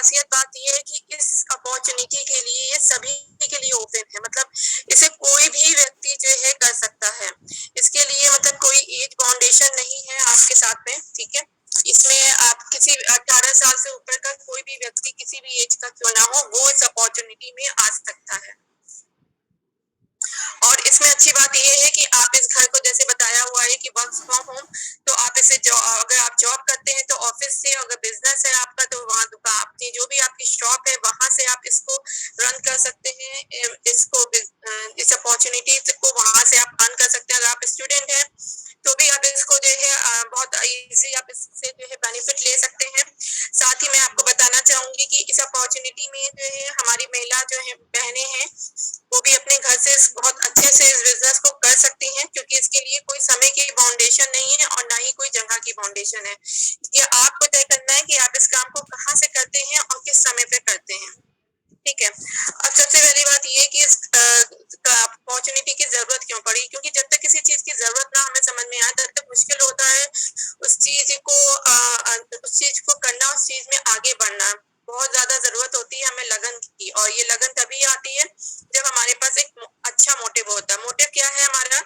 खासियत बात ये है कि इस अपॉर्चुनिटी के लिए ये सभी के लिए ओपन है, मतलब इसे कोई भी व्यक्ति जो है कर सकता है। इसके लिए मतलब कोई एज बाउंडेशन नहीं है आपके साथ में, ठीक है। इसमें आप किसी 18 साल से ऊपर का कोई भी व्यक्ति किसी भी एज का क्यों ना हो, वो इस अपॉर्चुनिटी में आ सकता है। और इसमें अच्छी बात यह है कि आप इस घर को जैसे बताया हुआ है कि वर्क फ्रॉम होम, तो आप इसे अगर आप जॉब करते हैं तो ऑफिस से, अगर बिजनेस है आपका तो वहाँ दुकान आपकी जो भी आपकी शॉप है वहां से आप इसको रन कर सकते हैं। इसको इस अपॉर्चुनिटी को वहां से आप अर्न कर सकते हैं। अगर आप स्टूडेंट हैं तो भी आप इसको जो है बहुत इजी आप इससे जो है बेनिफिट ले सकते हैं। साथ ही मैं आपको बताना चाहूंगी कि इस अपॉर्चुनिटी में जो है हमारी महिला जो है बहनें हैं वो भी अपने घर से बहुत अच्छे से इस बिजनेस को कर सकती हैं, क्योंकि इसके लिए कोई समय की बाउंडेशन नहीं है और ना ही कोई जगह की बाउंडेशन है। ये आपको तय करना है कि आप इस काम को कहाँ से करते हैं और किस समय पे करते हैं, ठीक है। अब सबसे पहली बात ये कि इस अपॉर्चुनिटी की जरूरत क्यों पड़ी, क्योंकि जब तक किसी चीज की जरूरत ना हमें समझ में आए तब तक मुश्किल होता है उस चीज को करना, उस चीज में आगे बढ़ना। बहुत ज्यादा जरूरत होती है हमें लगन की, और ये लगन तभी आती है जब हमारे पास एक अच्छा मोटिव होता है। मोटिव क्या है हमारा?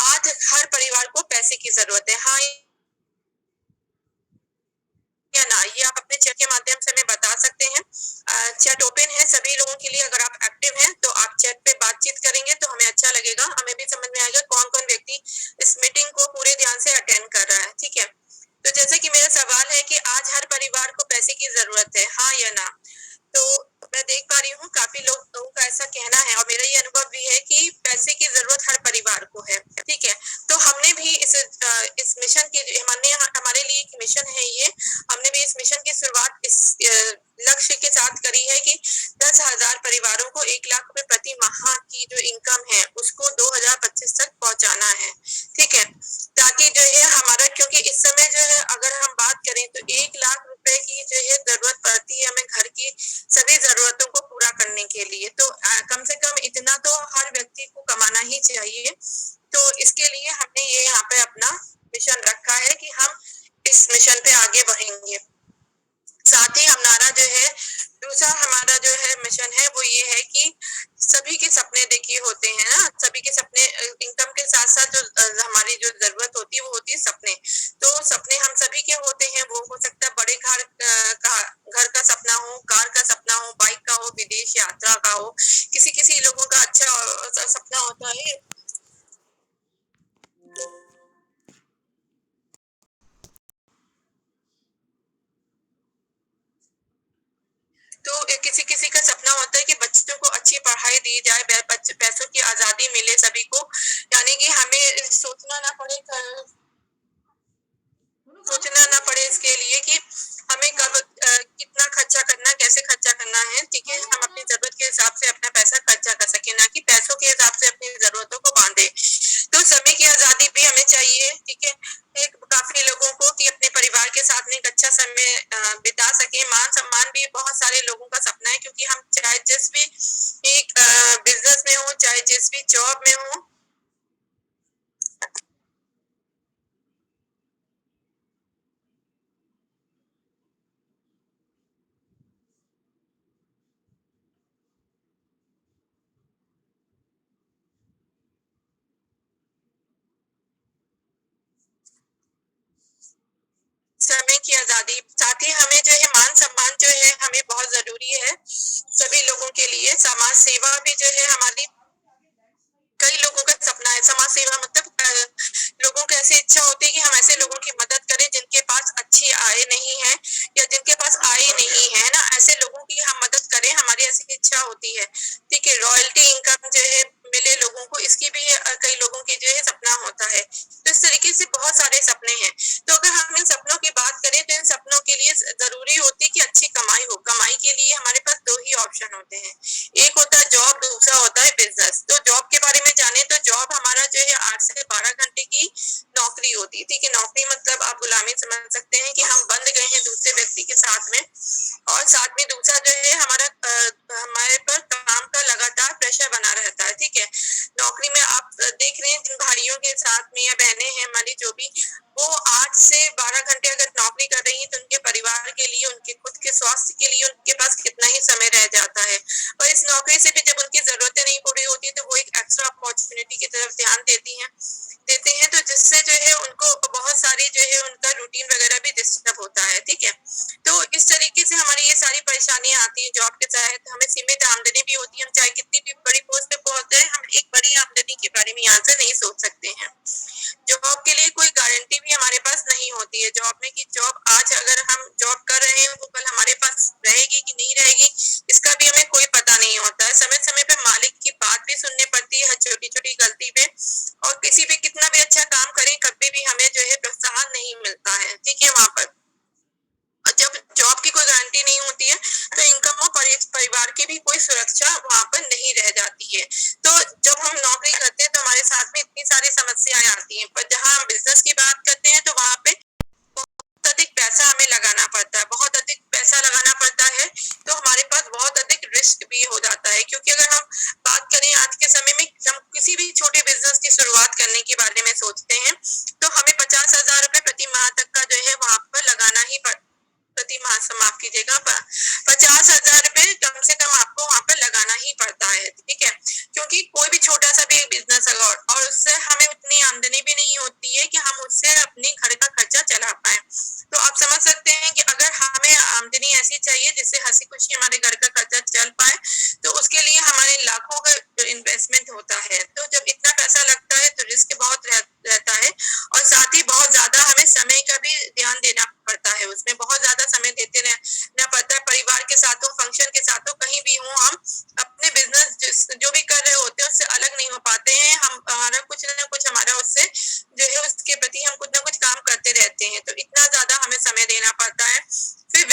आज हर परिवार को पैसे की जरूरत है, हाँ या ना, ये आप अपने चैट के माध्यम से हमें बता सकते हैं। चैट ओपन है सभी लोगों के लिए, अगर आप एक्टिव हैं तो आप चैट पे बातचीत करेंगे तो हमें अच्छा लगेगा, हमें भी समझ में आएगा कौन कौन व्यक्ति इस मीटिंग को पूरे ध्यान से अटेंड कर रहा है, ठीक है। तो जैसे कि मेरा सवाल है कि आज हर परिवार को पैसे की जरूरत है, हाँ या ना? तो मैं देख पा रही हूँ काफी लोगों का ऐसा कहना है, और मेरा ये अनुभव भी है कि पैसे की जरूरत हर परिवार को है, ठीक है। तो हमने भी इस मिशन की, हमारे लिए एक मिशन है ये, हमने भी इस मिशन की शुरुआत इस लक्ष्य के साथ करी है कि 10,000 परिवारों को 1 लाख रुपए प्रति माह की जो इनकम है उसको 2025 तक पहुंचाना है, ठीक है। ताकि जो है हमारा, क्योंकि इस समय जो है अगर हम बात करें तो 1 लाख रुपए की जो है जरूरत पड़ती है हमें घर की सभी जरूरतों को पूरा करने के लिए। तो कम से कम इतना तो हर व्यक्ति को कमाना ही चाहिए। तो इसके लिए हमने ये यहाँ पे अपना मिशन रखा है कि हम इस मिशन पे आगे बढ़ेंगे। साथ ही हमारा जो है दूसरा हमारा जो है मिशन है वो ये है कि सभी के सपने देखिए होते हैं ना, सभी के सपने, इनकम के साथ साथ जो हमारी जो जरूरत होती है वो होती है सपने। तो सपने हम सभी के होते हैं, वो हो सकता है बड़े घर का सपना हो, कार का सपना हो, बाइक का हो, विदेश यात्रा का हो, किसी किसी लोगों का अच्छा सपना होता है। तो किसी किसी का सपना होता है कि बच्चों को अच्छी पढ़ाई दी जाए, पैसों की आजादी मिले सभी को, यानी कि हमें सोचना ना पड़े इसके लिए कि हमें कब कितना खर्चा करना, कैसे खर्चा करना है, ठीक है। हम अपनी जरूरत के हिसाब से अपना पैसा खर्चा कर सके, ना कि पैसों के हिसाब से अपनी जरूरतों को बांधे। तो समय की आजादी भी हमें चाहिए, ठीक है। एक काफी लोगों को कि अपने परिवार के साथ में एक अच्छा समय बिता सके। मान सम्मान भी बहुत सारे लोगों का सपना है, क्योंकि हम चाहे जिस भी एक बिजनेस में हो, चाहे जिस भी जॉब में हो, समय की आजादी, साथ ही हमें जो है मान सम्मान जो है हमें बहुत जरूरी है सभी लोगों के लिए। समाज सेवा भी जो है हमारी, कई लोगों का सपना है समाज सेवा, मतलब लोगों की ऐसी इच्छा होती है कि हम ऐसे लोगों की मदद करें जिनके पास अच्छी आय नहीं है या जिनके पास आय नहीं है ना, ऐसे लोगों की हम मदद करें, हमारी ऐसी इच्छा होती है, ठीक है। रॉयल्टी इनकम जो है मिले लोगों को, इसकी भी कई लोगों की जो है सपना होता है। तो इस तरीके से बहुत सारे सपने हैं। तो अगर हम इन सपनों की बात करें तो इन सपनों के लिए जरूरी होती है कि अच्छी कमाई हो। कमाई के लिए हमारे पास 2 ही ऑप्शन होते हैं, एक होता है जॉब, दूसरा होता है बिजनेस। तो जॉब के बारे में जाने तो जॉब हमारा जो है 8 से 12 घंटे की नौकरी होती है, ठीक है। नौकरी मतलब आप गुलामी समझ सकते हैं कि हम बंद गए हैं दूसरे व्यक्ति के साथ में। और साथ में दूसरा जो है हमारे पर काम का लगातार प्रेशर बना रहता है, ठीक है। नौकरी में आप देख रहे हैं जिन भाइयों के साथ में या बहनें हैं हमारी जो भी, वो 8 से 12 घंटे अगर नौकरी कर रही है तो उनके परिवार के लिए, उनके खुद खुद के स्वास्थ्य के लिए उनके पास कितना ही समय रह जाता है। और इस नौकरी से भी जब उनकी ज़रूरतें नहीं पूरी होती है, तो वो एक एक्स्ट्रा अपॉर्च्युनिटी की तरफ ध्यान देते हैं, तो जिससे जो है उनको बहुत सारी जो है उनका रूटीन वगैरह भी डिस्टर्ब होता है, ठीक है। तो इस तरीके से हमारी ये सारी परेशानियां आती हैं जॉब के तहत। हमें सीमित आमदनी भी होती है, हम चाहे कितनी भी बड़ी पोस्ट पे पहुंच जाए, हम एक बड़ी आमदनी के बारे में यहाँ से नहीं सोच सकते हैं। जॉब के लिए कोई गारंटी भी हमारे पास नहीं होती है जॉब में, कि जॉब आज अगर हम जॉब कर रहे हैं वो कल हमारे पास रहेगी कि नहीं रहेगी, इसका भी हमें कोई पता नहीं होता है। समय समय पे मालिक की बात भी सुननी पड़ती है हर छोटी छोटी गलती पे, और किसी भी कितना भी अच्छा काम करें कभी भी हमें जो है प्रोत्साहन नहीं मिलता है, ठीक है। वहां पर और जब जॉब की कोई गारंटी नहीं होती है, तो इनकम और परिवार की भी कोई सुरक्षा वहां पर नहीं रह जाती है। तो जब हम नौकरी करते हैं तो हमारे साथ में इतनी सारी समस्याएं आती हैं, पर जहां हम बिजनेस की बात करते हैं तो वहां पे बहुत अधिक पैसा हमें लगाना पड़ता है, बहुत अधिक पैसा लगाना पड़ता है, तो हमारे पास बहुत अधिक रिस्क भी हो जाता है। क्योंकि अगर हम बात करें आज के समय में, हम किसी भी छोटे बिजनेस की शुरुआत करने के बारे में सोचते हैं, तो हमें 50,000 रुपए प्रति माह तक का जो है वहां पर लगाना ही प्रति माह से, माफ कीजिएगा, 50,000 रुपए कम से कम आपको वहां पर लगाना ही पड़ता है, ठीक है। क्योंकि कोई भी छोटा सा भी बिजनेस अगर, और उससे हमें उतनी आमदनी भी नहीं होती है कि हम उससे अपने घर का खर्चा चला पाए। तो आप समझ सकते हैं कि अगर हमें आमदनी ऐसी चाहिए जिससे हंसी खुशी हमारे घर का खर्चा चल पाए, तो उसके लिए हमारे लाखों का इन्वेस्टमेंट होता है। तो जब इतना पैसा लगता है तो रिस्क बहुत रहता है, और साथ ही बहुत ज्यादा हमें समय का भी ध्यान देना पड़ता है, उसमें बहुत ज्यादा समय देते रहना पड़ता है। परिवार के साथ हो, फंक्शन के साथ हो, कहीं भी हो, हम अपने बिजनेस जो भी कर रहे होते हैं उससे अलग नहीं हो पाते हैं। हम हमारा कुछ ना कुछ हमारा उससे जो है उसके प्रति हम कुछ ना कुछ काम करते रहते हैं, तो इतना ज्यादा हमें समय देना पड़ता है। फिर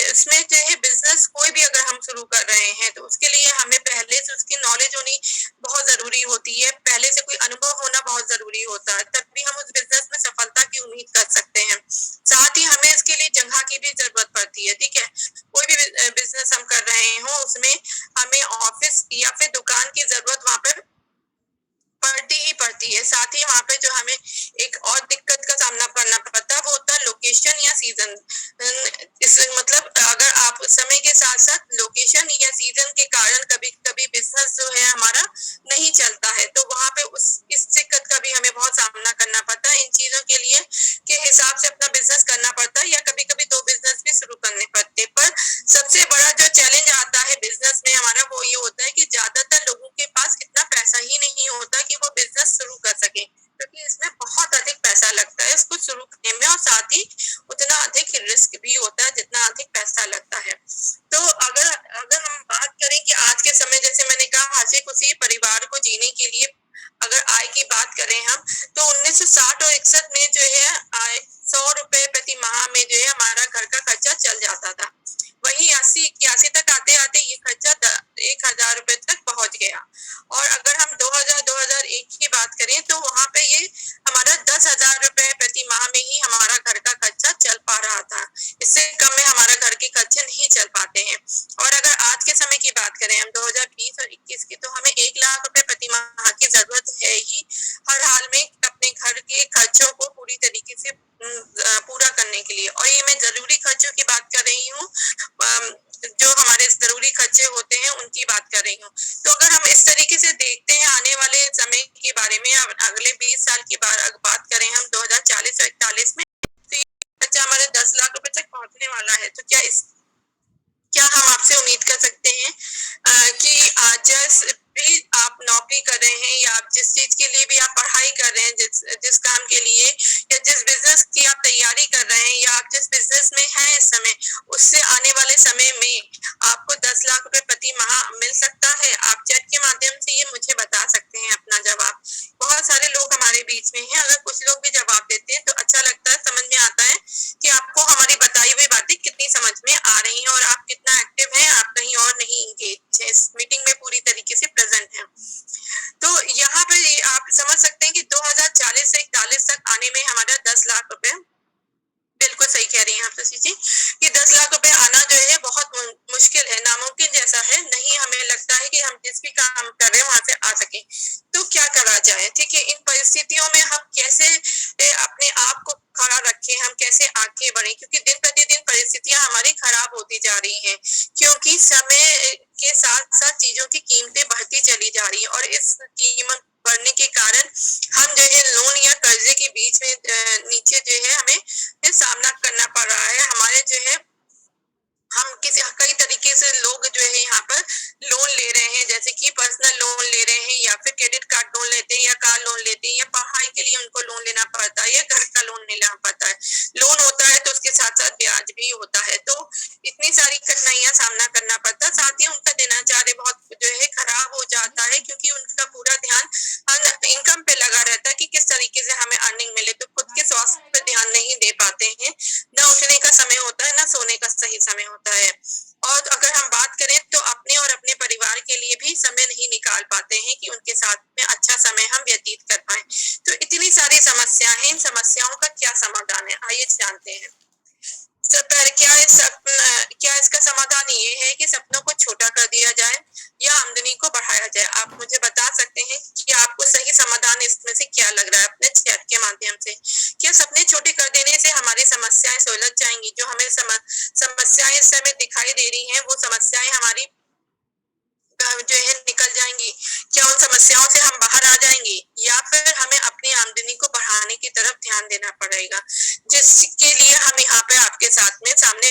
इसमें जो है बिजनेस कोई भी अगर हम शुरू कर रहे हैं तो उसके लिए हमें पहले से उसकी नॉलेज होनी बहुत जरूरी होती है, पहले से कोई अनुभव होना बहुत जरूरी होता है, तभी हम उस बिजनेस में सफलता की उम्मीद कर सकते हैं। साथ ही हमें इसके लिए जगह की भी जरूरत पड़ती है, ठीक है। कोई भी बिजनेस हम कर रहे हो उसमें हमें ऑफिस या फिर दुकान की जरूरत वहां पर पड़ती ही पड़ती है। साथ ही वहां पे जो हमें एक और दिक्कत का सामना करना पड़ता है वो होता है लोकेशन या सीजन। इस मतलब अगर आप समय के साथ साथ लोकेशन या सीजन के कारण कभी कभी बिजनेस जो है हमारा नहीं चलता है, तो वहां पे इस दिक्कत का भी हमें बहुत सामना करना पड़ता है। इन चीजों के लिए के हिसाब से अपना बिजनेस करना पड़ता है, या कभी कभी दो बिजनेस भी शुरू करने पड़ते हैं। पर सबसे बड़ा जो चैलेंज आता है बिजनेस में हमारा वो ये होता है कि ज्यादातर लोगों के पास इतना पैसा ही नहीं होता कि वो बिजनेस शुरू कर सके, क्योंकि इसमें बहुत अधिक पैसा लगता है इसको शुरू करने में, और साथ ही उतना अधिक रिस्क भी होता है जितना अधिक पैसा लगता है। तो अगर अगर हम बात करें कि आज के समय, जैसे मैंने कहा, हंसी खुशी परिवार को जीने के लिए अगर आय की बात करें हम, तो 1960 और 61 में जो है आय 100 रुपए प्रति माह में जो है हमारा घर का खर्चा चल जाता था। वही 80 81 तक आते आते ये खर्चा 1,000 रुपए तक पहुंच गया। और अगर हम 2001 की बात करें तो वहां पे ये हमारा 10,000 रुपए प्रति माह में ही हमारा घर का खर्चा चल पा रहा था। इससे कम में हमारा घर के खर्चे नहीं चल पाते हैं। और अगर आज के समय की बात करें हम 2020 और 21 की, तो हमें 1,00,000 रुपए प्रति माह की जरूरत है ही हर हाल में अपने घर के खर्चों को पूरी तरीके से पूरा करने के लिए। और ये मैं जरूरी खर्चों की बात कर रही हूँ, जो हमारे जरूरी खर्चे होते हैं उनकी बात कर रही हूँ। तो अगर हम इस तरीके से देखते हैं आने वाले समय के बारे में, अगले 20 साल की बात करें हम 2040 और 41 में, तो ये खर्चा हमारे 10 लाख रुपए तक पहुंचने वाला है। तो क्या हम आपसे उम्मीद कर सकते हैं कि जैसे भी आप नौकरी कर रहे हैं या आप जिस चीज के लिए भी आप पढ़ाई कर रहे हैं, जिस काम के लिए या जिस बिजनेस की आप तैयारी कर रहे हैं, या आप जिस बिजनेस में हैं इस समय, उससे आने वाले समय में आपको 10 लाख रुपए प्रति माह मिल सकता है? आप चैट के माध्यम से ये मुझे बता सकते हैं अपना जवाब। बहुत सारे लोग हमारे बीच में हैं, अगर कुछ लोग भी जवाब देते हैं तो अच्छा लगता है, समझ में आता है कि आपको हमारी बताई हुई बातें कितनी समझ में आ रही हैं और आप कितना एक्टिव हैं, आप कहीं और नहीं इंगेज हैं, इस मीटिंग में पूरी तरीके से प्रेजेंट हैं। तो यहाँ पे आप समझ सकते हैं कि 2040 से 41 तक आने में हमारा 10 लाख रुपए, बिल्कुल सही कह रही हैं आप शशि जी, कि 10 लाख रुपए आना जो है बहुत मुश्किल है, नामुमकिन जैसा है। नहीं हमें लगता है कि हम जिस भी काम कर रहे हैं वहां से आ सके। तो क्या करा जाए? ठीक है, इन परिस्थितियों में हम कैसे अपने आप को खड़ा रखें, हम कैसे आगे बढ़े, क्योंकि दिन प्रतिदिन परिस्थितियां हमारी खराब होती जा रही हैं, क्योंकि समय के साथ साथ चीजों की कीमतें बढ़ती चली जा रही है और इस कीमत बढ़ने के कारण हम जो है लोन या कर्जे के बीच में नीचे जो है हमें सामना करना पड़ रहा है। हमारे जो है हम कई तरीके से लोग जो है यहाँ पर लोन ले रहे हैं, जैसे कि पर्सनल लोन ले रहे हैं या फिर क्रेडिट कार्ड लोन लेते हैं या कार लोन लेते हैं या पढ़ाई के लिए उनको लोन लेना पड़ता है या घर का लोन लेना पड़ता है। लोन होता है तो उसके साथ साथ ब्याज भी होता है, तो इतनी सारी कठिनाइयां सामना करना पड़ता है। साथ ही उनका दिनचर्या बहुत जो है खराब हो जाता है, क्योंकि उनका पूरा ध्यान इनकम पे लगा रहता है कि किस तरीके से हमें अर्निंग मिले, तो खुद के स्वास्थ्य पे ध्यान नहीं दे पाते हैं। न उठने का समय होता है, न सोने का सही समय होता है। और अगर हम बात करें तो अपने और अपने परिवार के लिए भी समय नहीं निकाल पाते हैं कि उनके साथ में अच्छा समय हम व्यतीत कर पाए। तो इतनी सारी समस्याएं हैं, इन समस्याओं का क्या समाधान है, आइए जानते हैं। क्या इसका समाधान ये है कि सपनों को छोटा कर दिया जाए या आमदनी को बढ़ाया जाए? आप मुझे बता सकते हैं कि आपको सही समाधान इसमें से क्या लग रहा है अपने चैट के माध्यम से। क्या सपने छोटे कर देने से हमारी समस्याएं सुलझ जाएंगी? जो हमें समस्याएं इस समय दिखाई दे रही हैं, वो समस्याएं हमारी जो है निकल जाएंगी? क्या उन समस्याओं से हम बाहर आ जाएंगे या फिर हमें अपनी आमदनी को बढ़ाने की तरफ ध्यान देना पड़ेगा? जिसके लिए हम यहाँ पे आपके साथ में सामने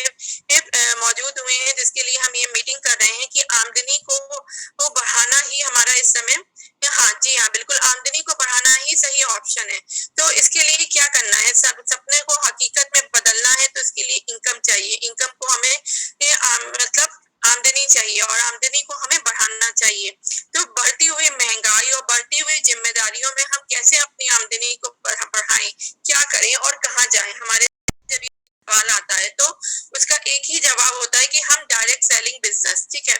मौजूद हुए हैं, जिसके लिए हम ये मीटिंग कर रहे हैं कि आमदनी को बढ़ाना ही हमारा इस समय, हाँ जी हाँ बिल्कुल, आमदनी को बढ़ाना ही सही ऑप्शन है। तो इसके लिए क्या करना है? सपने को हकीकत में बदलना है तो इसके लिए इनकम चाहिए। इनकम को हमें मतलब आमदनी चाहिए और आमदनी को हमें बढ़ाना चाहिए। तो बढ़ती हुई महंगाई और बढ़ती हुई जिम्मेदारियों में हम कैसे अपनी आमदनी को बढ़ाएं, क्या करें और कहाँ जाएं? हमारे जब ये सवाल आता है तो उसका एक ही जवाब होता है कि हम डायरेक्ट सेलिंग बिजनेस, ठीक है,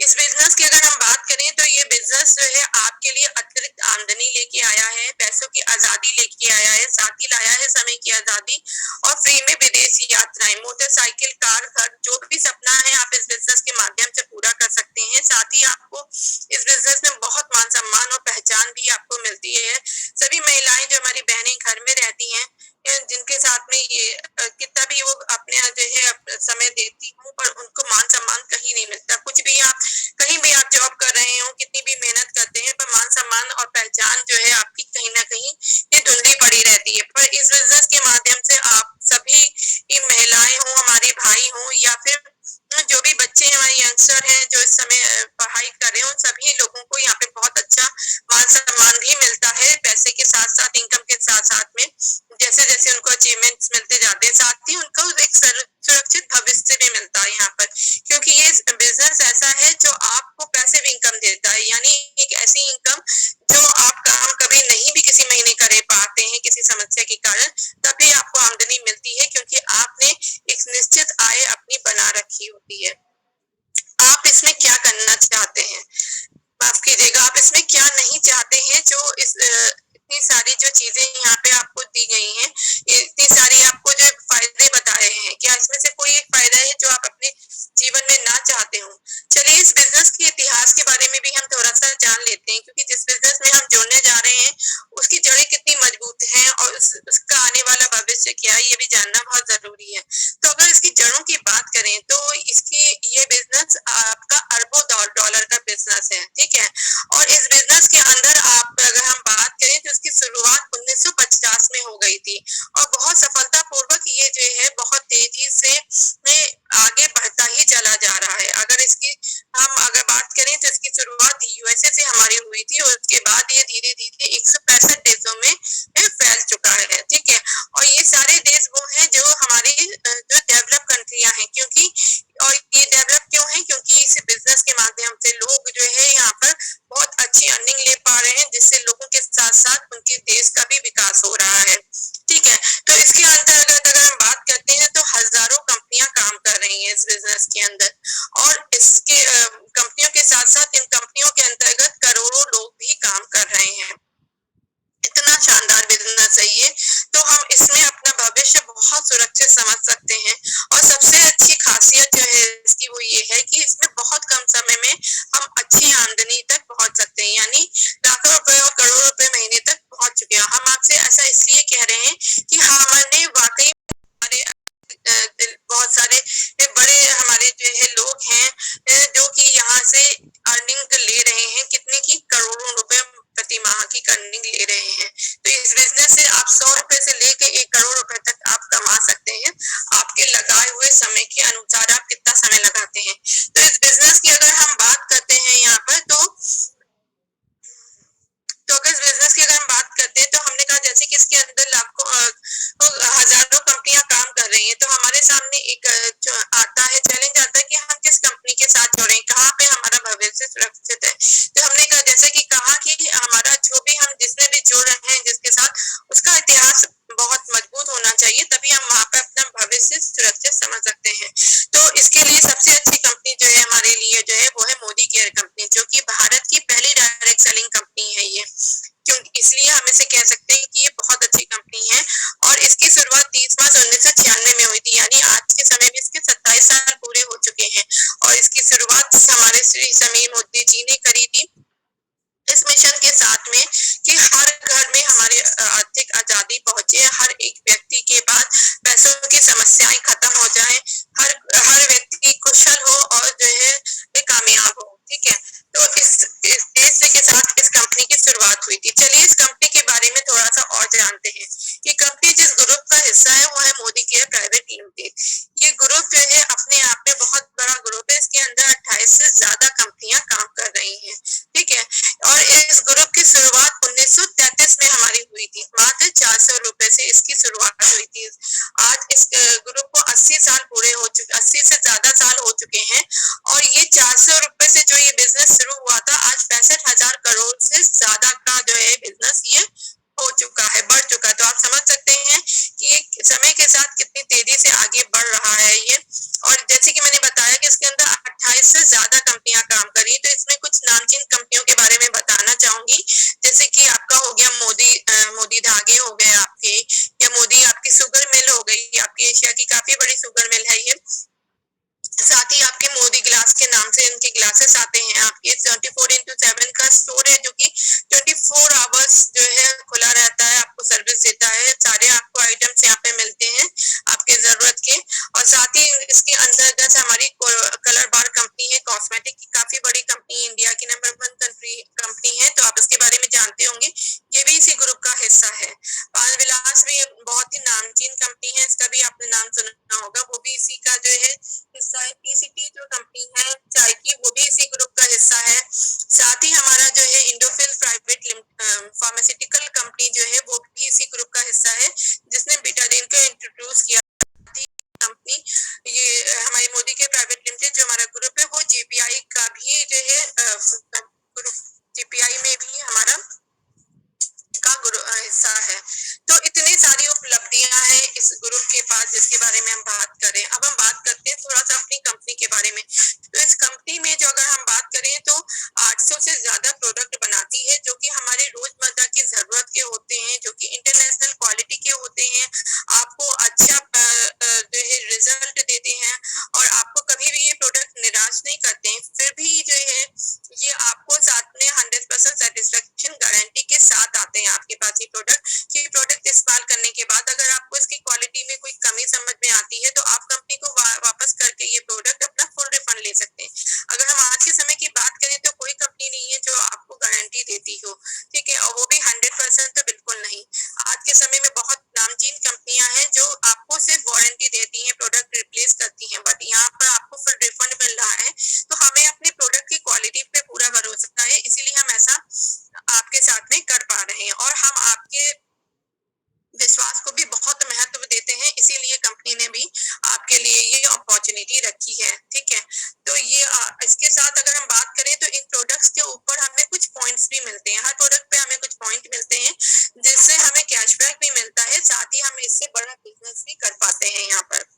इस बिजनेस की अगर हम बात करें तो ये बिजनेस जो है आपके लिए अतिरिक्त आमदनी लेके आया है, पैसों की आजादी लेके आया है, साथ ही लाया है समय की आजादी और फ्री में विदेशी यात्राएं, मोटरसाइकिल, कार, घर, जो भी सपना है आप इस बिजनेस के माध्यम से पूरा कर सकते हैं। साथ ही आपको इस बिजनेस में बहुत मान सम्मान और पहचान भी आपको मिलती है। सभी महिलाएं जो हमारी बहनें घर में रहती हैं, जिनके साथ में ये कितना भी वो अपने जो है समय देती हूँ, पर उनको मान सम्मान कहीं नहीं मिलता। कुछ भी आप कहीं भी आप जॉब कर रहे हो, कितनी भी मेहनत करते हैं, पर मान सम्मान और पहचान जो है आपकी कहीं ना कहीं ये धुंधली पड़ी रहती है। पर इस बिजनेस के माध्यम से आप सभी महिलाएं हो, हमारे भाई हो या फिर जो भी बच्चे हमारे यंगस्टर हैं जो इस समय पढ़ाई कर रहे हैं, उन सभी लोगों को यहाँ पे बहुत अच्छा मान सम्मान भी मिलता है, पैसे के साथ साथ, इनकम के साथ साथ में जैसे जैसे उनको अचीवमेंट्स मिलते जाते हैं, साथ ही उनको एक सुरक्षित भविष्य भी मिलता है यहाँ पर, क्योंकि ये बिजनेस ऐसा है जो आपको पैसिव इनकम देता है, यानी एक ऐसी इनकम जो आप काम कभी नहीं भी किसी महीने कर पाते हैं किसी समस्या के कारण, तभी आपको आमदनी मिलती है, क्योंकि आपने एक निश्चित आय अपनी बना रखी होती है। आप इसमें क्या करना चाहते हैं? माफ कीजिएगा, आप इसमें क्या नहीं चाहते हैं? जो इस इतनी सारी जो चीजें यहाँ पे आपको दी गई हैं, इतनी सारी आपको जो फायदे बताए हैं, क्या इसमें से कोई एक फायदा है जो आप अपने जीवन में ना चाहते हो? चलिए इस बिजनेस के इतिहास के बारे में भी हम थोड़ा सा जान लेते हैं, क्योंकि जिस बिजनेस में हम जुड़ने जा रहे हैं उसकी जड़ें कितनी मजबूत हैं और उसका आने वाला भविष्य क्या है, ये भी जानना बहुत जरूरी है। तो अगर इसकी जड़ों की बात करें तो इसकी ये बिजनेस आपका अरबों डॉलर का बिजनेस है, ठीक है। और इस बिजनेस के अंदर आप अगर हम बात करें तो इसकी शुरुआत 1950 में हो गई थी और बहुत सफलतापूर्वक ये जो है बहुत तेजी से आगे बढ़ता ही चला जा रहा है। अगर इसकी हम अगर बात करें तो इसकी शुरुआत यूएसए से हमारी हुई थी और उसके बाद ये धीरे धीरे 165 देशों में फैल चुका है, ठीक है। और ये सारे देश वो हैं जो हमारे जो डेवलप कंट्रियां हैं, क्योंकि और ये डेवलप क्यों है? क्योंकि इस बिजनेस के माध्यम से लोग जो है यहाँ पर बहुत अच्छी अर्निंग ले पा रहे हैं, जिससे लोगों के साथ साथ उनके देश का भी विकास हो रहा है, ठीक है। तो इसके अंतर्गत अगर हम बात करते हैं तो हजारों कंपनियां काम कर रही हैं इस बिजनेस के अंदर, और इसके कंपनियों के साथ साथ इन कंपनियों के अंतर्गत करोड़ों लोग भी काम कर रहे हैं। इतना शानदार बिजनेस है ये, तो हम इसमें अपना भविष्य बहुत सुरक्षित समझ सकते हैं। और सबसे अच्छी खासियत जो है इसकी वो ये है कि इसमें बहुत कम समय में हम अच्छी आमदनी तक पहुंच सकते हैं, यानी लाखों रुपए और करोड़ों रुपए महीने तक पहुंच चुके हैं। हम आपसे ऐसा इसलिए कह रहे हैं कि हमने से सुरक्षित है। तो हमने कहा जैसे कि कहा कि हमारा जो भी हम जिसमें भी जुड़ रहे हैं जिसके साथ, उसका इतिहास बहुत मजबूत होना चाहिए, तभी हम वहाँ पे अपना भविष्य सुरक्षित समझ सकते हैं। तो इसके लिए सबसे अच्छी कंपनी जो है हमारे लिए जो है वो है मोदी केयर कंपनी, जो कि भारत की पहली डायरेक्ट सेलिंग कंपनी है ये, क्योंकि इसलिए हम इसे कह सकते हैं कि ये बहुत अच्छी कंपनी है। और इसकी शुरुआत 30 मार्च 1996 में हुई थी, यानी आज के समय में इसके 27 साल पूरे हो चुके हैं। और इसकी शुरुआत हमारे श्री समीर मोदी जी ने करी थी, इस मिशन के साथ में कि हर घर में हमारे आर्थिक आजादी पहुंचे, हर एक व्यक्ति के पास पैसों की समस्याएं खत्म हो जाएं, हर हर व्यक्ति कुशल हो और जो है वे कामयाब हो। ठीक है, तो इस उद्देश्य के साथ इस कंपनी की शुरुआत हुई थी। चलिए इस कंपनी के बारे में थोड़ा सा और जानते हैं। ये कंपनी जिस ग्रुप का हिस्सा है वो है मोदी केयर प्राइवेट लिमिटेड। ये ग्रुप जो है अपने आप में बहुत बड़ा ग्रुप है, इसके अंदर 28 से ज्यादा कंपनियां काम कर रही हैं। ठीक है, और इस ग्रुप की शुरुआत 1933 में हमारी हुई थी, मात्र 400 रुपए से इसकी शुरुआत हुई थी। आज इस ग्रुप को 80 साल पूरे हो चुके, 80 से ज्यादा साल हो चुके हैं। और ये 400 रुपए से जो ये बिजनेस शुरू हुआ था, आज 65,000 करोड़ से ज्यादा का जो है बिजनेस ये हो चुका है, बढ़ चुका है। तो आप समझ सकते हैं कि ये समय के साथ कितनी तेजी से आगे बढ़ रहा है ये। और जैसे कि मैंने बताया कि इसके अंदर 28 से ज्यादा कंपनियां काम करी, तो इसमें कुछ नामचीन कंपनियों के बारे में बताना चाहूंगी। जैसे कि आपका हो गया मोदी धागे हो गए आपके, या मोदी आपकी शुगर मिल हो गई, आपकी एशिया की काफी बड़ी शुगर मिल है ये। साथ ही आपके मोदी ग्लास के नाम से इनके ग्लासेस आते हैं। आपके 24x7 का स्टोर है, जो कि 24 आवर्स जो है खुला रहता है, आपको सर्विस देता है। सारे आपको आइटम्स यहाँ पे मिलते हैं आपके जरूरत के। और साथ ही इसके अंतर्गत हमारी कलर बार कंपनी है, कॉस्मेटिक की काफी बड़ी कंपनी, इंडिया की नंबर 1 कंपनी है, तो आप इसके बारे में जानते होंगे। ये भी इसी ग्रुप का हिस्सा है। पान विलास भी बहुत ही नामचीन कंपनी है, इसका भी आपने नाम सुना होगा, वो भी इसी का जो है हिस्सा है। पीसीटी जो कंपनी है चाय की, वो भी इसी ग्रुप का हिस्सा है। साथ ही हमारा जो है इंडोफिल प्राइवेट फार्मास्यूटिकल कंपनी जो है वो भी इसी ग्रुप का हिस्सा है, जिसने बीटाडीन को इंट्रोड्यूस किया कंपनी। ये हमारी मोदी के प्राइवेट लिमिटेड जो हमारा ग्रुप है, वो जीपीआई का भी जो है ग्रुप, जीपीआई में भी हमारा का हिस्सा है। तो इतनी सारी उपलब्धियां हैं इस ग्रुप के पास, जिसके बारे में हम बात करें। अब हम बात करते हैं थोड़ा सा अपनी कंपनी के बारे में। तो इस कंपनी में जो अगर हम बात करें तो 800 से ज्यादा प्रोडक्ट बनाती है, जो कि हमारे रोजमर्रा की जरूरत के होते हैं, जो कि इंटरनेशनल क्वालिटी के होते हैं, आपको अच्छा जो है रिजल्ट देते हैं, और आपको कभी भी ये प्रोडक्ट निराश नहीं करते हैं। फिर भी जो है ये आपको साथ में 100% सेटिस्फेक्शन गारंटी के साथ आते हैं आपके पास ये प्रोडक्ट। कि प्रोडक्ट इस्तेमाल करने के बाद अगर आपको इसकी क्वालिटी में कोई कमी समझ में आती है, तो आप कंपनी को वापस करके ये प्रोडक्ट अपना फुल रिफंड ले सकते हैं। अगर हम आज के समय की बात करें तो कोई कंपनी नहीं है जो आपको गारंटी देती हो। ठीक है, और वो भी 100% तो बिल्कुल नहीं। आज के समय में बहुत नामचीन कंपनियां हैं जो आपको सिर्फ वारंटी देती हैं, प्रोडक्ट रिप्लेस करती हैं, बट यहाँ पर आपको फुल रिफंड मिल रहा है। तो हमें अपने प्रोडक्ट की क्वालिटी पे पूरा भरोसा है, इसीलिए हम ऐसा आपके साथ में कर पा रहे हैं। और हम आपके विश्वास को भी बहुत महत्व देते हैं, इसीलिए कंपनी ने भी आपके लिए ये अपॉर्चुनिटी रखी है। ठीक है, तो ये इसके साथ अगर हम बात करें तो इन प्रोडक्ट्स के ऊपर हमें कुछ पॉइंट्स भी मिलते हैं, हर प्रोडक्ट पे हमें कुछ पॉइंट मिलते हैं, जिससे हमें कैशबैक भी मिलता है। साथ ही हम इससे बड़ा बिजनेस भी कर पाते हैं यहाँ पर।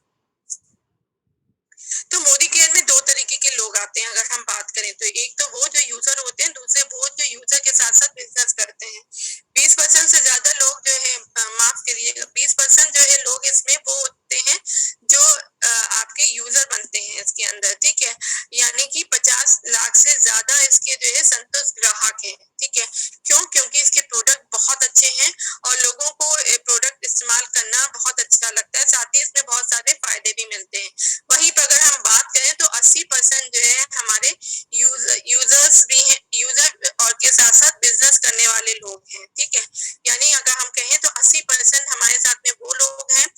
तो मोदी केयर में 2 तरीके के लोग आते हैं अगर हम बात करें तो। एक तो वो जो यूजर होते हैं, दूसरे वो जो यूजर के साथ साथ बिजनेस करते हैं। 20% से ज्यादा लोग जो है, माफ करिएगा, 20% जो है लोग इसमें वो होते हैं जो आपके यूजर बनते हैं इसके अंदर। ठीक है, यानी कि 50 लाख से ज्यादा इसके जो है संतुष्ट ग्राहक हैं। ठीक है, क्यों? क्योंकि इसके प्रोडक्ट बहुत अच्छे हैं और लोगों को प्रोडक्ट इस्तेमाल करना बहुत अच्छा लगता है। साथ ही इसमें बहुत सारे फायदे भी मिलते हैं। वहीं पर अगर हम बात करें तो 80% जो है हमारे यूजर्स भी हैं, यूजर और के साथ साथ बिजनेस करने वाले लोग हैं। ठीक है, यानी अगर हम कहें तो 80% हमारे साथ में वो लोग हैं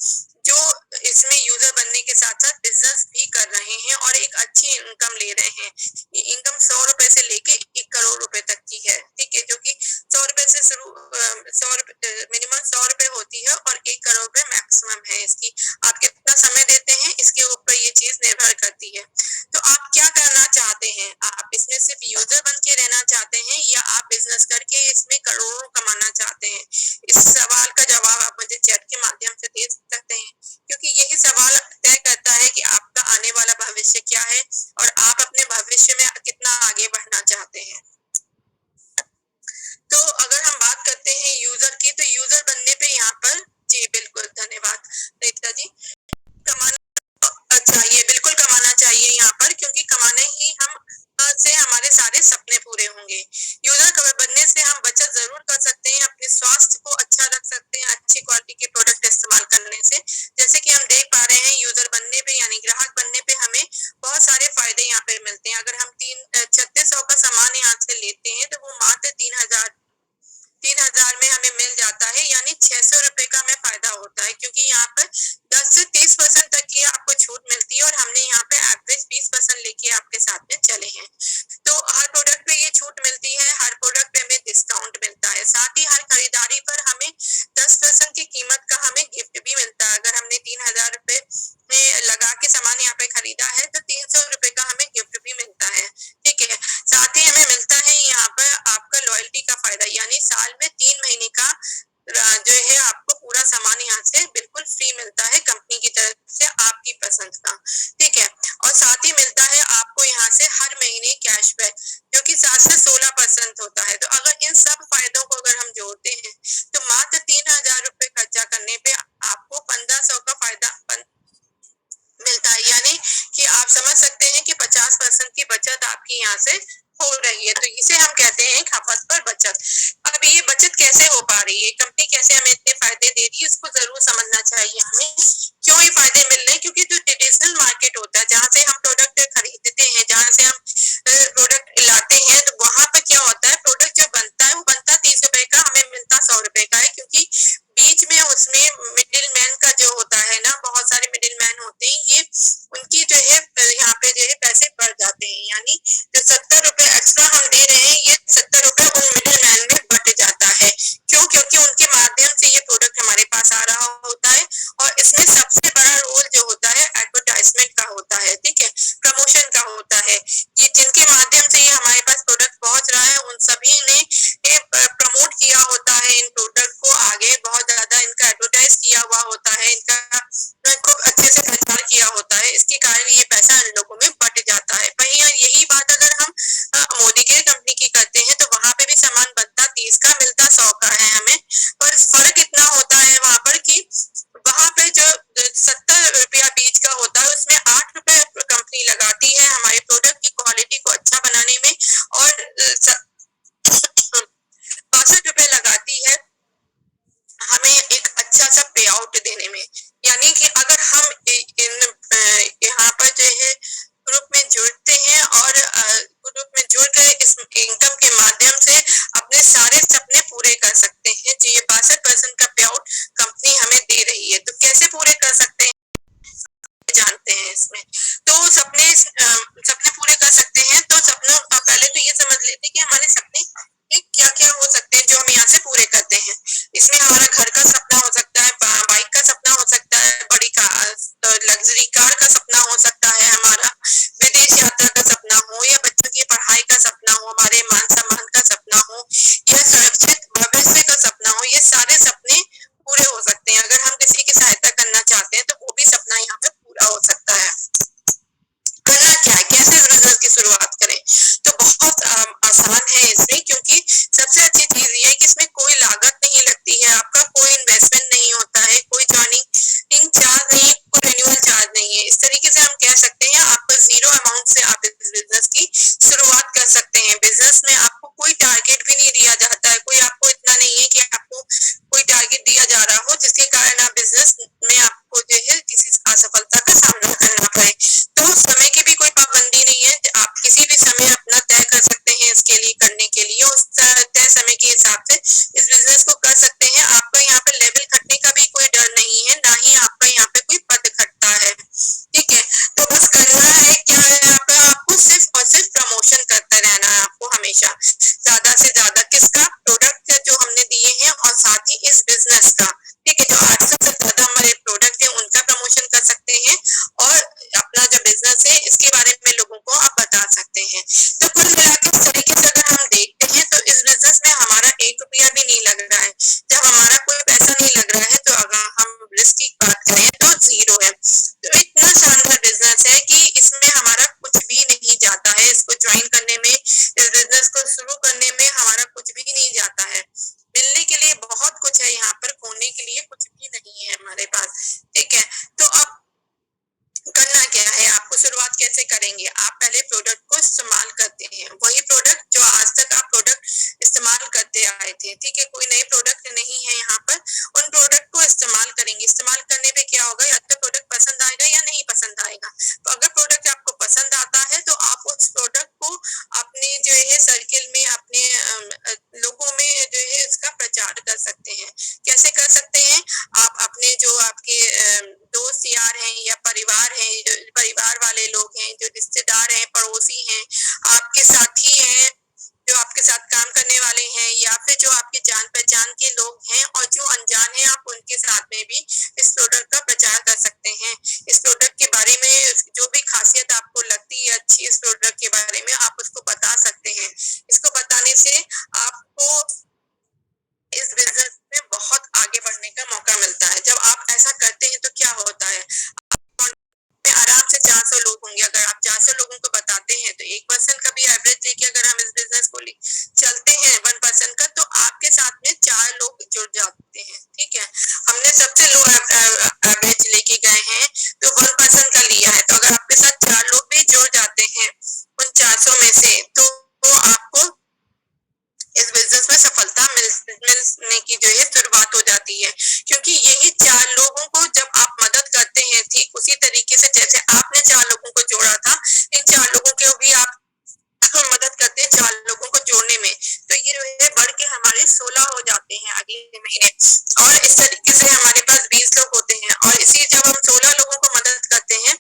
जो इसमें यूजर बनने के साथ साथ बिजनेस भी कर रहे हैं और एक अच्छी इनकम ले रहे हैं। ये इनकम 100 रुपए से लेके 1 करोड़ रुपए तक की है। ठीक है, जो कि 100 रुपए से शुरू, मिनिमम 100 रुपए होती है और 1 करोड़ रुपए मैक्सिमम है इसकी। आप कितना समय देते हैं इसके ऊपर ये चीज निर्भर करती है। तो आप क्या करना चाहते हैं? आप इसमें सिर्फ यूजर बन के रहना चाहते हैं या आप बिजनेस करके इसमें करोड़ों कमाना चाहते हैं? इस सवाल का जवाब आप मुझे चैट के माध्यम से दे सकते हैं, क्योंकि यही सवाल तय करता है कि आपका आने वाला भविष्य क्या है और आप अपने भविष्य में कितना आगे बढ़ना चाहते हैं। तो अगर हम बात करते हैं यूजर की, तो यूजर बनने पे यहाँ पर, जी बिल्कुल धन्यवाद रीता जी, कमाना चाहिए, बिल्कुल कमाना चाहिए यहाँ पर, क्योंकि कमाने ही हम से हमारे सारे सपने पूरे होंगे। यूजर बनने से हम बचत जरूर कर सकते हैं, अपने स्वास्थ्य को अच्छा रख सकते हैं अच्छी क्वालिटी के प्रोडक्ट इस्तेमाल करने से। जैसे कि हम देख पा रहे हैं, यूजर बनने पे यानी ग्राहक बनने पे हमें बहुत सारे फायदे यहाँ पे मिलते हैं। अगर हम 3600 का सामान यहाँ से लेते हैं तो वो मात्र 3000 में हमें मिल जाता है, यानी 600 रुपए का हमें फायदा होता है, क्योंकि यहाँ पर 10 से 30% तक की आपको छूट मिलती है और हमने यहाँ पे एवरेज 20% लेके आपके साथ में चले हैं। तो हर प्रोडक्ट पे ये छूट मिलती है, हर प्रोडक्ट पे हमें डिस्काउंट मिलता है, साथ ही हर खरीदारी पर हमें 10% की कीमत का हमें गिफ्ट भी मिलता है। अगर हमने 3000 रुपए में लगा के सामान यहाँ पे खरीदा है तो 300 रुपए का हमें गिफ्ट भी मिलता है, ठीक है। साथ ही हमें मिलता है यहाँ पर आपका लॉयल्टी का फायदा, यानी साल में 3 महीने का जो है आपको पूरा सामान यहाँ से बिल्कुल फ्री मिलता है कंपनी की तरफ से, आपकी पसंद का, ठीक है। और साथ ही मिलता है आपको यहाँ से हर महीने कैशबैक, जो कि 7 से 16% होता है। तो अगर इन सब फायदों को अगर हम जोड़ते हैं तो मात्र 3000 रुपए खर्चा करने पे आपको 1500 का फायदा मिलता है, यानी कि आप समझ सकते हैं कि 50% की बचत आपकी यहाँ से हो रही है। तो इसे हम कहते हैं खपत पर बचत। अब ये बचत कैसे हो पा रही है, कंपनी कैसे हमें इतने फायदे दे रही है, इसको जरूर समझना चाहिए हमें, क्यों ये फायदे मिल रहे हैं। क्योंकि जो ट्रेडिशनल मार्केट होता है, जहाँ से हम प्रोडक्ट खरीदते हैं, जहाँ से हम प्रोडक्ट लाते हैं, तो वहां पर क्या होता है, प्रोडक्ट जो बनता है वो बनता 30 रुपए का, हमें मिलता 100 रुपए का है, क्योंकि बीच में उसमें मिडिल मैन का जो होता है ना, बहुत सारे मिडिल मैन होते हैं, ये उनकी जो है यहाँ पे जो है पैसे बढ़ जाते हैं, यानी जो 70 रुपए एक्स्ट्रा हम दे रहे हैं, ये 70 रुपए उन मिडिल मैन में बढ़ जाता है। क्यों? क्योंकि उनके माध्यम से ये प्रोडक्ट हमारे पास आ रहा होता है, और इसमें सबसे बड़ा रोल जो होता है एडवर्टाइजमेंट का होता है, ठीक है, प्रमोशन का होता है। ये जिनके माध्यम से ये हमारे पास प्रोडक्ट पहुंच रहा है, उन सभी ने प्रमोट किया होता है इन प्रोडक्ट को आगे, बहुत ज्यादा इनका एडवर्टाइज किया हुआ होता है, इनका खूब अच्छे से प्रचार किया होता है, इसके कारण ये पैसा इन लोगों में बट जाता है। वहीं यही बात अगर हम मोदी के कंपनी की करते हैं, तो वहां पे भी सामान बनता 30 का, मिलता 100 का है हमें, पर फर्क इतना होता है वहां पर कि वहां पे जो 70 रुपया बीच का होता है, उसमें 8 रुपए कंपनी लगाती है हमारे प्रोडक्ट की क्वालिटी को अच्छा बनाने में, और 62 रुपए लगाती है हमें एक अच्छा सा पे आउट देने में। यानी कि अगर हम यहाँ पर जो है ग्रुप में जुड़ते हैं और ग्रुप में जुड़ कर इस इनकम के माध्यम से अपने सारे सपने पूरे कर सकते हैं। जो ये 62% का पे आउट कंपनी हमें दे रही है, तो कैसे पूरे कर सकते हैं जानते हैं इसमें। तो सपने पूरे कर सकते हैं, तो सपनों पहले तो ये समझ लेते हैं कि हमारे सपने क्या क्या हो सकते हैं जो हम यहाँ से पूरे करते हैं। इसमें हमारा घर का सपना हो सकता है, बाइक का सपना हो सकता है, बड़ी लग्जरी कार का सपना हो सकता है, हमारा विदेश यात्रा का सपना हो, या बच्चों की पढ़ाई का सपना हो, हमारे मान सम्मान का सपना हो, या सुरक्षित भविष्य का सपना हो। ये सारे सपने पूरे हो सकते हैं। अगर हम किसी की सहायता करना चाहते हैं तो वो भी सपना यहाँ पे पूरा हो सकता है। करना क्या है, कैसे इस बिजनेस की शुरुआत करें, तो बहुत आसान है इसमें, क्योंकि सबसे अच्छी चीज ये है कि इसमें कोई लागत नहीं लगती है, आपका कोई इन्वेस्टमेंट नहीं होता है, कोई ज्वाइनिंग चार्ज नहीं, कोई रिन्यूअल चार्ज नहीं है। इस तरीके से हम कह सकते हैं आपको 0 अमाउंट से आप इस बिजनेस की शुरुआत कर सकते हैं। बिजनेस में आपको कोई टारगेट भी नहीं दिया जाता है, कोई आपको इतना नहीं है कि आपको कोई टारगेट दिया जा रहा हो जिसके कारण आप बिजनेस में आपको जो है किसी असफलता का सामना करना पड़े। तो समय की भी कोई पाबंदी नहीं है, आप किसी भी समय अपना तय कर सकते हैं इसके लिए, करने के लिए उस तय समय की में, इस बिजनेस को शुरू करने में हमारा कुछ भी नहीं जाता है। मिलने के लिए बहुत कुछ है यहाँ पर, खोने के लिए कुछ भी नहीं है हमारे पास, ठीक है। तो अब करना क्या है, आपको शुरुआत कैसे करेंगे? आप पहले प्रोडक्ट को इस्तेमाल करते हैं, वही प्रोडक्ट जो आज तक आप प्रोडक्ट इस्तेमाल करते आए थे, ठीक है। कोई नए प्रोडक्ट नहीं है यहाँ पर, उन प्रोडक्ट को इस्तेमाल करेंगे। इस्तेमाल करने पे क्या होगा, या तो प्रोडक्ट पसंद आएगा या नहीं पसंद आएगा। तो अगर प्रोडक्ट आपको पसंद आता है तो आप उस प्रोडक्ट को अपने जो है सर्किल में, अपने लोगों में जो है इसका प्रचार कर सकते हैं। कैसे कर सकते हैं? आप अपने जो आपके दोस्त यार हैं या परिवार हैं, जो परिवार वाले लोग हैं, जो रिश्तेदार हैं, पड़ोसी हैं, आपके साथी हैं, जो आपके साथ काम करने वाले हैं, या फिर जो आपके जान पहचान के लोग हैं और जो अनजान हैं, आप उनके साथ में भी इस प्रोडक्ट का प्रचार कर सकते हैं। इस प्रोडक्ट के बारे में जो भी खासियत आपको लगती है अच्छी इस प्रोडक्ट के बारे में, आप उसको बता सकते हैं। इसको बताने से आपको इस बिजनेस में बहुत आगे बढ़ने का मौका मिलता है। जब आप ऐसा करते हैं तो क्या होता है, आराम से 400 लोग होंगे। अगर आप 400 लोगों को बताते हैं तो 1% का भी एवरेज लेके अगर हम इस बिजनेस को चलते हैं 1% का, तो आपके साथ में 4 लोग जुड़ जाते हैं, ठीक है। हमने सबसे लो एवरेज लेके गए हैं तो 1% का लिया है, तो अगर आपके साथ 4 लोग भी जुड़ जाते हैं उन 400 में से, तो आपको इस बिजनेस में सफलता मिलने की जो है शुरुआत हो जाती है। क्योंकि यही 4 लोगों को जब आप मदद करते हैं, ठीक उसी तरीके से जैसे आपने 4 लोगों को जोड़ा था, इन 4 लोगों को भी आप मदद करते हैं 4 लोगों को जोड़ने में, तो ये जो है बढ़ के हमारे 16 हो जाते हैं अगले महीने। और इस तरीके से हमारे पास 20 लोग होते हैं, और इसी जब हम 16 लोगों को मदद करते हैं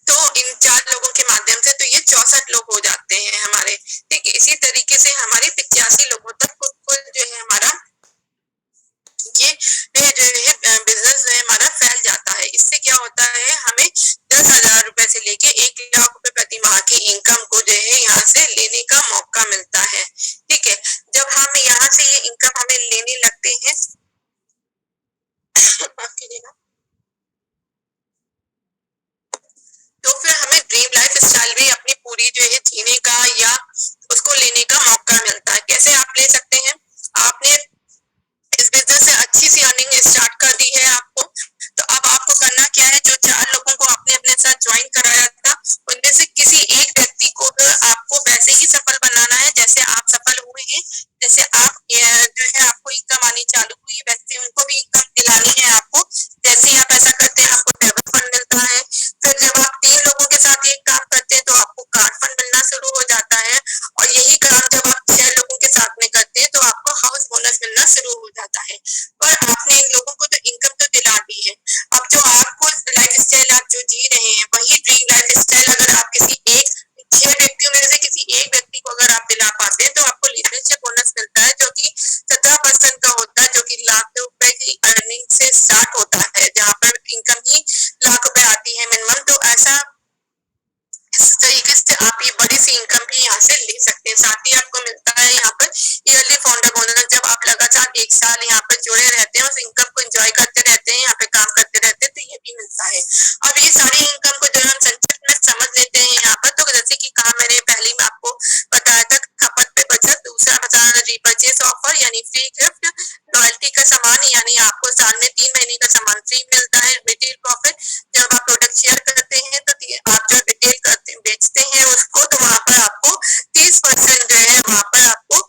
तो इन 4 लोगों के माध्यम से तो ये 64 लोग हो जाते हैं हमारे, ठीक है। इसी तरीके से हमारे 85 लोगों तक कुल जो है हमारा ये जो है बिजनेस जो है हमारा फैल जाता है। इससे क्या होता है, हमें 10,000 रुपए से लेके 1 लाख रुपए प्रति माह की इनकम को जो है यहाँ से लेने का मौका मिलता है, ठीक है। जब हम यहाँ से ये इनकम हमें लेने लगते हैं तो फिर हमें ड्रीम लाइफ स्टाइल भी अपनी पूरी जो है जीने का या उसको लेने का मौका मिलता है। कैसे आप ले सकते हैं? आपने इस बिजनेस से अच्छी सी अर्निंग स्टार्ट कर दी है आपको, तो अब आपको करना क्या है, जो 4 लोगों को आपने अपने साथ ज्वाइन कराया था उनमें से किसी एक व्यक्ति को आपको वैसे ही सफल बनाना है जैसे आप सफल हुए हैं। जैसे आप जो है आपको इनकम आनी चालू हुई, वैसे उनको भी इनकम दिलानी है आपको। जैसे ही आप ऐसा करते हैं आपको डेवलप फंड मिलता है। फिर जब आप 3 लोगों के साथ एक काम करते हैं तो आपको कार्ड फंड मिलना शुरू हो जाता है, और यही काम जब आप 6 लोगों के साथ में करते हैं तो आपको हाउस बोनस मिलना शुरू हो जाता है। पर आपने इन लोगों को तो इनकम तो दिला दी है, अब जो आपको लाइफ स्टाइल आप जो जी रहे हैं वही ड्रीम लाइफ स्टाइल अगर आप किसी 6 व्यक्तियों में से किसी एक व्यक्ति को अगर आप दिला पाते हैं तो आपको लीडरशिप बोनस मिलता है, जो कि 17% का होता है, जो कि लाख रुपए की अर्निंग से स्टार्ट होता है, जहाँ पर इनकम ही लाख रुपए आती है मिनिमम। तो ऐसा इस तरीके से आप ये बड़ी सी इनकम भी यहाँ से ले सकते हैं। साथ ही आपको मिलता है यहाँ पर ईयरली फाउंडर बोनस, जब आप लगातार 1 साल यहाँ पर जुड़े रहते हैं, उस इनकम को एंजॉय करते रहते हैं, यहाँ पे काम करते रहते हैं, तो ये भी मिलता है। अब ये सारी इनकम को जो हम संक्षिप्त में समझ लेते हैं यहाँ पर, तो जैसे कि कहा मैंने पहले में आपको बताया था, खपत पे बचत, दूसरा बताया रीपर्चेस ऑफर यानी फ्री गिफ्ट, लॉयल्टी का सामान यानी आपको साल में 3 महीने का सामान फ्री मिलता है, रिटेल प्रॉफिट, जब आप प्रोडक्ट शेयर करते हैं तो आप जो रिटेल करते बेचते हैं उसको, तो वहां पर आपको 30% जो है वहां पर आपको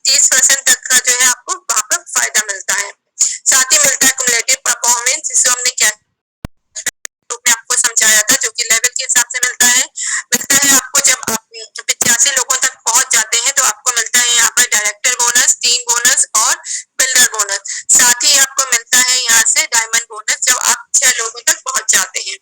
30% तक का जो है आपको वहां पर फायदा मिलता है। साथ ही मिलता है क्युमुलेटिव परफॉर्मेंस, जिसको हमने क्या में आपको समझाया था, जो कि लेवल के हिसाब से मिलता है आपको। जब आप 85 लोगों तक पहुंच जाते हैं तो आपको मिलता है यहाँ पर डायरेक्टर बोनस, टीम बोनस और बिल्डर बोनस। साथ ही आपको मिलता है यहाँ से डायमंड बोनस, जब आप 6 लोगों तक पहुंच जाते हैं,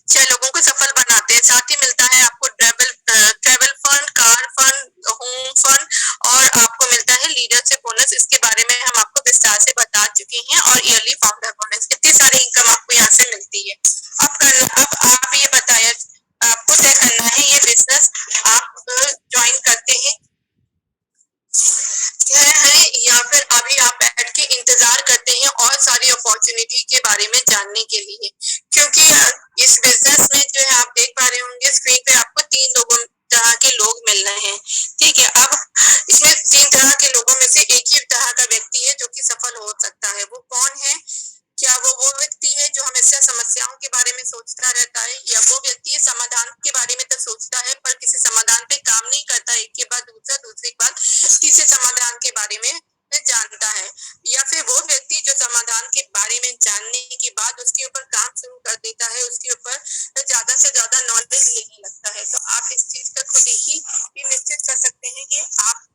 6 लोगों को सफल बनाते हैं। साथ ही मिलता है आपको travel fund, car fund, home fund, और आपको मिलता है लीडरशिप बोनस। इसके बारे में हम आपको विस्तार से बता चुके हैं, और ईयरली फाउंडर बोनस, इतनी सारी इनकम आपको यहाँ से मिलती है। अब आप ये बताइए, आपको तय करना है ये बिजनेस आप ज्वाइन करते हैं या फिर अभी आप बैठ के इंतजार करते हैं और सारी अपॉर्चुनिटी के बारे में जानने के लिए। क्योंकि इस बिजनेस में जो है आप देख पा रहे होंगे स्क्रीन पे आपको समस्याओं के बारे में सोचता रहता है, या वो व्यक्ति समाधान के बारे में तो सोचता है पर किसी समाधान पे काम नहीं करता, एक के बाद दूसरा, दूसरे के बाद तीसरे समाधान के बारे में जानता है, या फिर वो व्यक्ति जो समाधान के बारे में जानने के बाद उसके ऊपर काम शुरू कर देता है, उसके ऊपर ज्यादा से ज्यादा नॉलेज लेने लगता है। तो आप इस चीज का खुद ही निश्चित कर सकते हैं कि आप